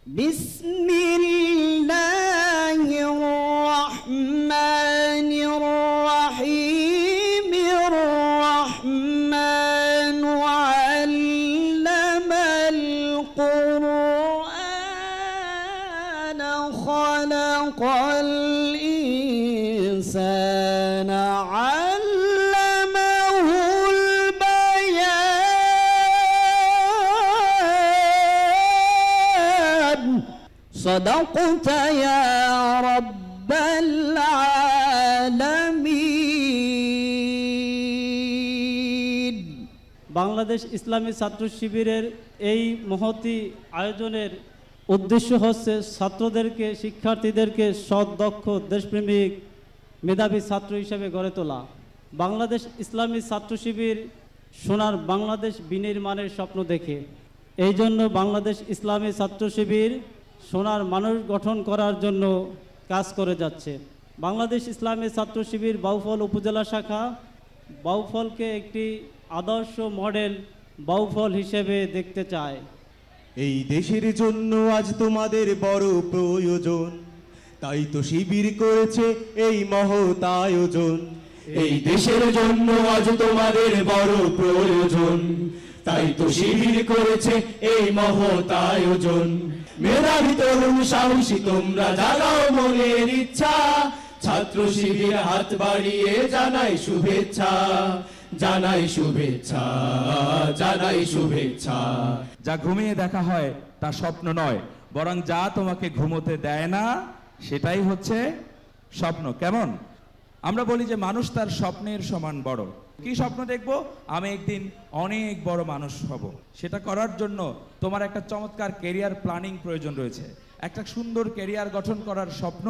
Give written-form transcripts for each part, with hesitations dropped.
বিসমিল্লাহির রহমানির রহিম রহমান আল্লামাল কুরআন খালাকাল ইনসানা আল্লামাহুল বায়ান সাদাকতা ইয়া রাব্বাল আলামিন। বাংলাদেশ ইসলামী ছাত্র শিবিরের এই মহতী আয়োজনের উদ্দেশ্য হচ্ছে ছাত্রদেরকে, শিক্ষার্থীদেরকে সৎ, দক্ষ, দেশপ্রেমিক, মেধাবী ছাত্র হিসেবে গড়ে তোলা। বাংলাদেশ ইসলামী ছাত্র শিবির সোনার বাংলাদেশ বিনির্মাণের স্বপ্ন দেখে এই জন্য বাংলাদেশ ইসলামী ছাত্র শিবির সোনার মানুষ গঠন করার জন্য কাজ করে যাচ্ছে। বাংলাদেশ ইসলামী ছাত্র শিবির বাউফল উপজেলা শাখা বাউফলকে একটি আদর্শ মডেল বাউফল হিসেবে দেখতে চায়। এই দেশের জন্য আজ তোমাদের বড় প্রয়োজন, তাই তো শিবির করেছে এই মহৎ আয়োজন। এই দেশের জন্য আজ তোমাদের বড় প্রয়োজন, তাই তো শিবির করেছে এই মহৎ আয়োজন। মেধাবী তরুণ সাহসী তোমরা জাগাও মনের ইচ্ছা, ছাত্র শিবির হাত বাড়িয়ে জানাই শুভেচ্ছা, জানাই শুভেচ্ছা, জানাই শুভেচ্ছা। যা ঘুমিয়ে দেখা হয় তা স্বপ্ন নয়, বরং যা তোমাকে ঘুমোতে দেয় না সেটাই হচ্ছে স্বপ্ন। কেমন? আমরা বলি যে মানুষ তার স্বপ্নের সমান বড়। কি স্বপ্ন দেখব? আমি একদিন অনেক বড় মানুষ হব। সেটা করার জন্য তোমার একটা চমৎকার ক্যারিয়ার প্ল্যানিং প্রয়োজন রয়েছে। একটা সুন্দর ক্যারিয়ার গঠন করার স্বপ্ন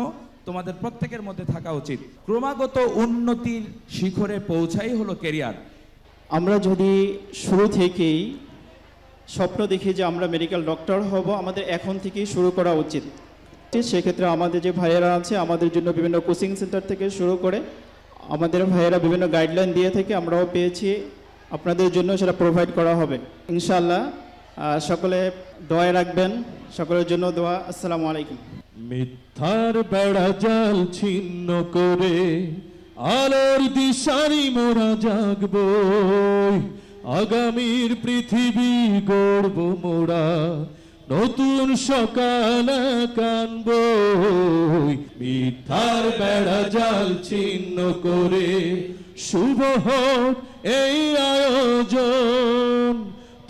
তোমাদের প্রত্যেকের মধ্যে থাকা উচিত। ক্রমাগত উন্নতির শিখরে পৌঁছাই হলো ক্যারিয়ার। আমরা যদি শুরু থেকেই স্বপ্ন দেখি যে আমরা মেডিকেল ডক্টর হব, আমাদের এখন থেকেই শুরু করা উচিত। সেক্ষেত্রে আমাদের যে ভাইয়েরা আছে আমাদের জন্য বিভিন্ন কোচিং সেন্টার থেকে শুরু করে আমাদের ভাইয়েরা বিভিন্ন গাইডলাইন দিয়ে থেকে আমরাও পেয়েছি, আপনাদের জন্য সেটা প্রোভাইড করা হবে ইনশাআল্লাহ। সকলে দোয়া রাখবেন, সকলের জন্য দোয়া। আসসালামু আলাইকুম। মিথ্যার বেড়া জাল ছিন্ন করে আলোর দিশারি মোরা জাগবো, আগামীর পৃথিবী গড়ব মোরা, নতুন সকাল কানব। মিথ্যার বেড়া জাল ছিন্ন করে শুভ হোক এই আয়োজন,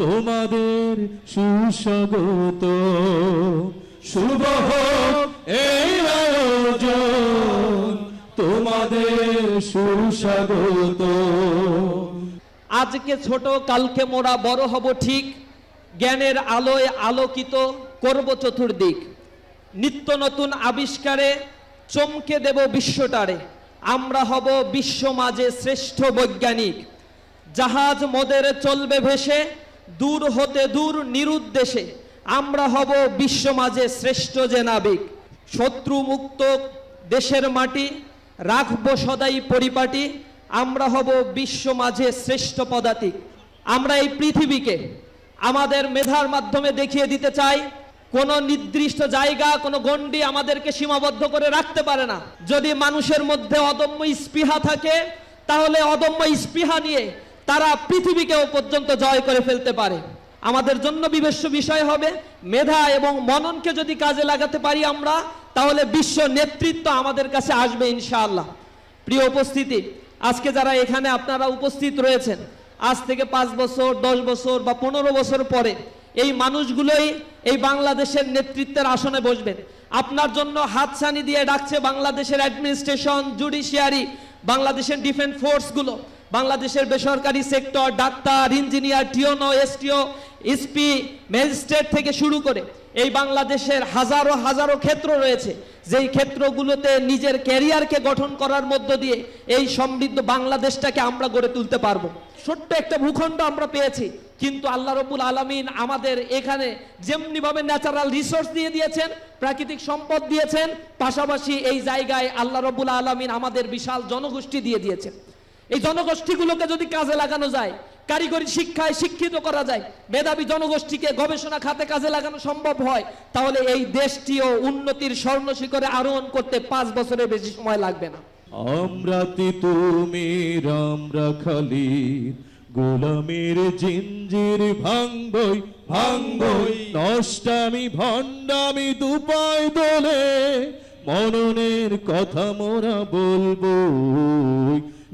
তোমাদের সুস্বাগত। শুভ হোক এই আয়োজন, তোমাদের সুস্বাগত। আজকে ছোট, কালকে মোরা বড় হব ঠিক, জ্ঞানের আলোয় আলোকিত করব চতুর্দিক। নিত্য নতুন আবিষ্কারে চমকে দেব বিশ্বটারে, আমরা হব বিশ্ব মাঝে শ্রেষ্ঠ বৈজ্ঞানিক। জাহাজ মোদের চলবে ভেসে দূর হতে দূর নিরুদ্দেশে, আমরা হব বিশ্ব মাঝে শ্রেষ্ঠ যে নাবিক। শত্রু মুক্ত দেশের মাটি রাখবো সদাই পরিপাটি, আমরা হব বিশ্ব মাঝে শ্রেষ্ঠ পদাতিক। আমরা এই পৃথিবীকে আমাদের মেধার মাধ্যমে দেখিয়ে দিতে চাই, কোন নির্দিষ্ট জায়গা, কোন গণ্ডি আমাদেরকে সীমাবদ্ধ করে রাখতে পারে না। যদি মানুষের মধ্যে অদম্য স্পৃহা থাকে, তাহলে অদম্য স্পৃহা নিয়ে তারা পৃথিবীকেও পর্যন্ত জয় করে ফেলতে পারে। আমাদের জন্য বিবেচ্য বিষয় হবে মেধা এবং মননকে যদি কাজে লাগাতে পারি আমরা, তাহলে বিশ্ব নেতৃত্ব আমাদের কাছে আসবে ইনশাআল্লাহ। প্রিয় উপস্থিতি, আজকে যারা এখানে আপনারা উপস্থিত রয়েছেন, আজ থেকে 5 বছর, 10 বছর বা 15 বছর পরে এই মানুষগুলোই এই বাংলাদেশের নেতৃত্বের আসনে বসবেন। আপনার জন্য হাতছানি দিয়ে ডাকছে বাংলাদেশের অ্যাডমিনিস্ট্রেশন, জুডিশিয়ারি, বাংলাদেশের ডিফেন্স ফোর্সগুলো, বাংলাদেশের বেসরকারি sector, doctor, engineer, টিওনো, এসটিও, SP, magistrate থেকে শুরু করে এই বাংলাদেশের হাজারো হাজারো ক্ষেত্র রয়েছে, যেই ক্ষেত্রগুলোতে নিজের ক্যারিয়ারকে গঠন করার মধ্য দিয়ে এই সমৃদ্ধ বাংলাদেশটাকে আমরা গড়ে তুলতে পারবো। ছোট্ট একটা ভূখণ্ড আমরা পেয়েছি, কিন্তু আল্লাহ রব্বুল আলামিন আমাদের এখানে যেমনিভাবে ন্যাচারাল রিসোর্স দিয়ে দিয়েছেন, প্রাকৃতিক সম্পদ দিয়েছেন, পাশাপাশি এই জায়গায় আল্লাহ রব্বুল আলামিন আমাদের বিশাল জনগোষ্ঠী দিয়ে দিয়েছেন। এই জনগোষ্ঠীগুলোকে যদি কাজে লাগানো যায়, কারিগরি শিক্ষায় শিক্ষিত করা যায়, মেধাবী জনগোষ্ঠীকে গবেষণা খাতে কাজে লাগানো সম্ভব হয়, তাহলে এই দেশটিও উন্নতির স্বর্ণ শিখরে আরোহণ করতে 5 বছরের বেশি সময় লাগবে না। আমরা তিতুমির আমরা খালিদ, গোলামের জিঞ্জির ভাঙবই ভাঙবই, নষ্টামি ভণ্ডামি দুপায় দোলে, মননের কথা মোরা বলবো,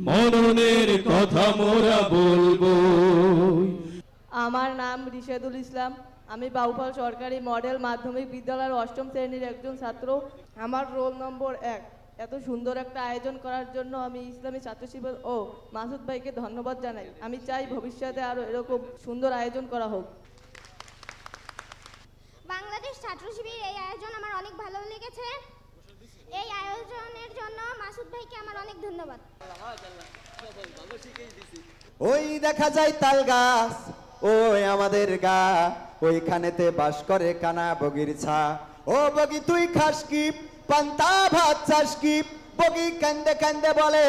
মননের কথা মোরা বলবো। আমার নাম রিশেদুল ইসলাম, আমি বাউফল সরকারি মডেল মাধ্যমিক বিদ্যালয়ের 8ম শ্রেণীর একজন ছাত্র। আমার রোল নম্বর 1। এত সুন্দর একটা আয়োজন করার জন্য আমি ইসলামী ছাত্র শিবির ও মাসুদ ভাইকে ধন্যবাদ জানাই। আমি চাই ভবিষ্যতে আরো এরকম সুন্দর আয়োজন করা হোক। বাংলাদেশ ছাত্র শিবির এই আয়োজন আমার অনেক ভালো লেগেছে। এই আয়োজনের জন্য মাসুদ ভাইকে আমার অনেক ধন্যবাদ। ওই দেখা যায় তাল গাছ, ওই আমাদের গা, ওইখানেতে বাস করে কানা বগির ছা। ও বগি তুই খাস কি, পান্তা ভাত চাস কি? বগি কান্দে কান্দে বলে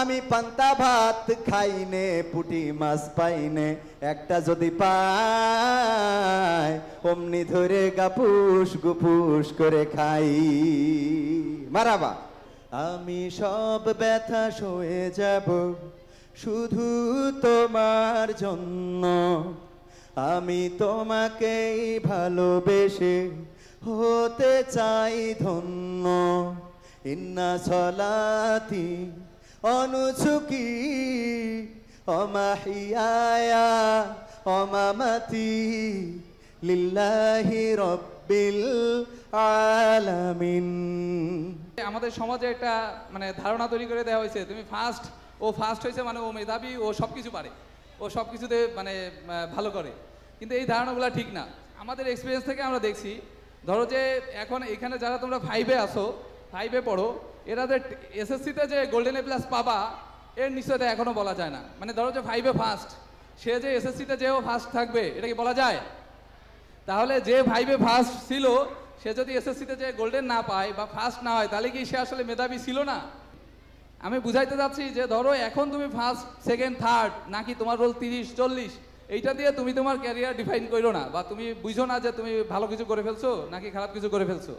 আমি পান্তা ভাত খাইনে, পুটি মাছ পাইনে, একটা যদি পাই অমনি ধরে গাপুস গুপুস করে খাই। মারাবা। আমি সব ব্যথা সয়ে যাব শুধু তোমার জন্য, আমি তোমাকেই ভালোবেসে হতে চাই ধন্য। ইন্না সলাতি অনুসুকি অমাহিয়ায়া অমামাতি লিল্লাহি রব্বিল আলামিন। আমাদের সমাজে একটা মানে ধারণা তৈরি করে দেওয়া হয়েছে, তুমি ফার্স্ট, ও ফার্স্ট হয়েছে মানে ও মেধাবী, ও সব কিছু পারে, ও সব কিছুতে মানে ভালো করে। কিন্তু এই ধারণাগুলো ঠিক না। আমাদের এক্সপিরিয়েন্স থেকে আমরা দেখছি, ধরো যে এখন এখানে যারা তোমরা 5-এ আসো, 5-এ পড়ো, এরাদের এসএসসিতে যে গোল্ডেন এ প্লাস পাবা এর নিশ্চয়তা এখনও বলা যায় না। মানে ধরো যে 5-এ ফার্স্ট, সে যে এসএসসিতে যেও ফার্স্ট থাকবে এটা কি বলা যায়? তাহলে যে 5-এ ফার্স্ট ছিল সে যদি এসএসসিতে যে গোল্ডেন না পায় বা ফার্স্ট না হয়, তাহলে কি সে আসলে মেধাবী ছিল না? আমি বুঝাইতে যাচ্ছি যে ধরো এখন তুমি ফার্স্ট, সেকেন্ড, থার্ড, নাকি তোমার রোল 30-40, এইটা দিয়ে তুমি তোমার ক্যারিয়ার ডিফাইন করো না, বা তুমি বুঝো না যে তুমি ভালো কিছু করে ফেলছো নাকি খারাপ কিছু করে ফেলছো।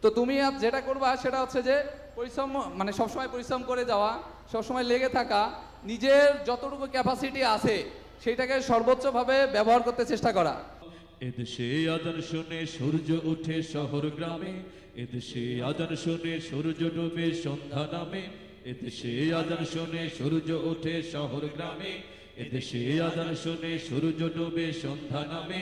তো তুমি যেটা করবা সেটা হচ্ছে যে পরিশ্রম, মানে সবসময় পরিশ্রম করে যাওয়া, সবসময় লেগে থাকা, নিজের যতটুকু ক্যাপাসিটি আছে সেইটাকে সর্বোচ্চভাবে ব্যবহার করতে চেষ্টা করা। এদেশে আজান শুনে সূর্য ওঠে শহর গ্রামে, এদেশে আজান শুনে সূর্য ডুবে সন্ধ্যা নামে, এদেশে আজান শুনে সূর্য ওঠে শহর গ্রামে, এদেশে আজান শুনে সূর্য ডুবে সন্ধ্যা নামে,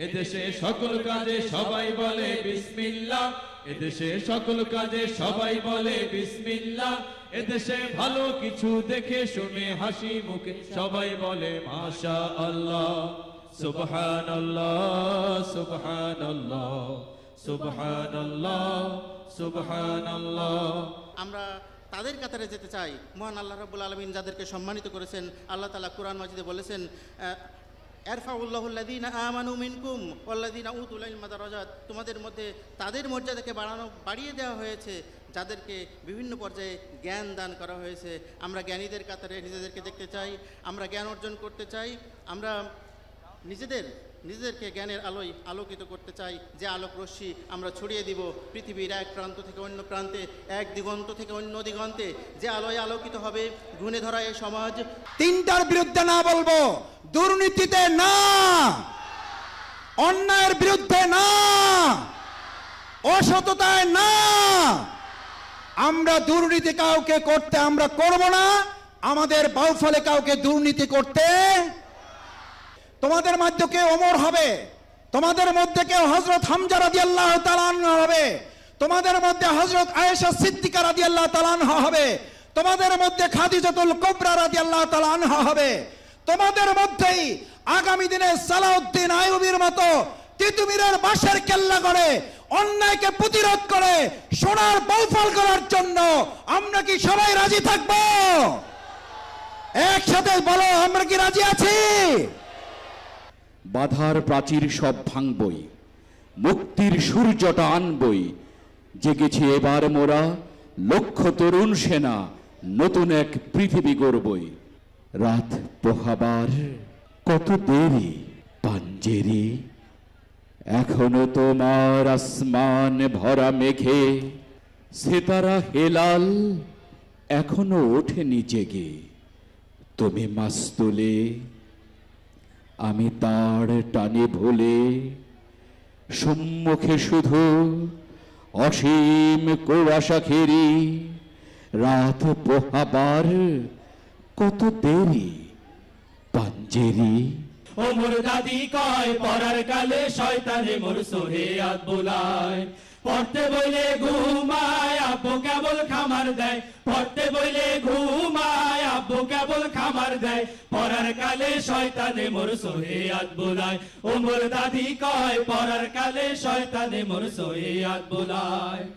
এদেশে সকল কাজে সবাই বলে বিসমিল্লাহ, এদেশে সকল কাজে সবাই বলে বিসমিল্লাহ, এদেশে ভালো কিছু দেখে শুনে হাসি মুখে সবাই বলে মাশাআল্লাহ, সুবহানাল্লাহ সুবহানাল্লাহ সুবহানাল্লাহ সুবহানাল্লাহ। আমরা তাদের কাতারে যেতে চাই। মহান আল্লাহ রাব্বুল আলামিন যাদেরকে সম্মানিত করেছেন, আল্লাহ তাআলা কোরআন মাজিদে বলেছেন, ইয়ারফাউল্লাহুল্লাযীনা আমানু মিনকুম ওয়াল্লাযীনা উতুল ইলমা দারাজাত, তোমাদের মধ্যে তাদের মর্যাদাকে বাড়িয়ে দেওয়া হয়েছে যাদেরকে বিভিন্ন পর্যায়ে জ্ঞান দান করা হয়েছে। আমরা জ্ঞানীদের কাতারে নিজেদেরকে দেখতে চাই, আমরা জ্ঞান অর্জন করতে চাই, আমরা নিজেদেরকে জ্ঞানের আলোয় আলোকিত করতে চাই, যে আলোক রশ্মি আমরা ছড়িয়ে দিব পৃথিবীর এক প্রান্ত থেকে অন্য প্রান্তে, এক দিগন্ত থেকে অন্য দিগন্তে, যে আলোয় আলোকিত হবে ঘুণে ধরা এই সমাজ। 3টার বিরুদ্ধে না বলবো, দুর্নীতিতে না, অন্যায়ের বিরুদ্ধে না, অসততায় না। আমরা দুর্নীতি কাউকে করতে আমরা করব না, আমাদের বাউফলে কাউকে দুর্নীতি করতে। তোমাদের মধ্যে কেউ ওমর হবে, তোমাদের মধ্যে কেউ হযরত হামজা রাদিয়াল্লাহু তাআলা আনহু হবে, তোমাদের মধ্যে হযরত আয়েশা সিদ্দিকা রাদিয়াল্লাহু তাআলা আনহা হবে, তোমাদের মধ্যে খাদিজাতুল কুবরা রাদিয়াল্লাহু তাআলা আনহা হবে, তোমাদের মধ্যেই আগামী দিনে সালাউদ্দিন আইয়ুবীর মতো তিতুমিরের বাঁশের কেল্লা করে অন্যায়কে প্রতিরোধ করে সোনার বাউফল করার জন্য আমরা কি সবাই রাজি থাকব? একসাথে বলো, আমরা কি রাজি আছি? বাধার প্রাচীর সব ভাঙবই, মুক্তির সূর্যটা আনবই, জেগেছি এবার মোরা লক্ষ তরুণ সেনা, নতুন এক পৃথিবী গড়বই। রাত পোহাবার কত দেরি পাঞ্জেরি, এখনো তোমার আসমান ভরা মেঘে সিতারা হেলাল এখনো ওঠেনি জেগে। তুমি মাস্তুলে, আমি তার টানে ভুলে, সম্মুখে শুধু অসীম কুয়াশা ঘেরি। রাত পোহাবার কত দেরি পাঞ্জেরি। ও মোর দাদি কয় পড়ার কালে শয়তানে মোর সোহেয়াত বোলায়। পড়তে বইলে ঘুমায় আব্বু কেবল খামার দেয়, পড়তে বইলে ঘুমায় আব্বু কেবল খামার দেয়। পড়ার কালে শয়তানে মোর সোহেয়াত বোলায়। ও মোর দাদি কয় পড়ার কালে শয়তানে মোর সোহেয়াত বোলায়।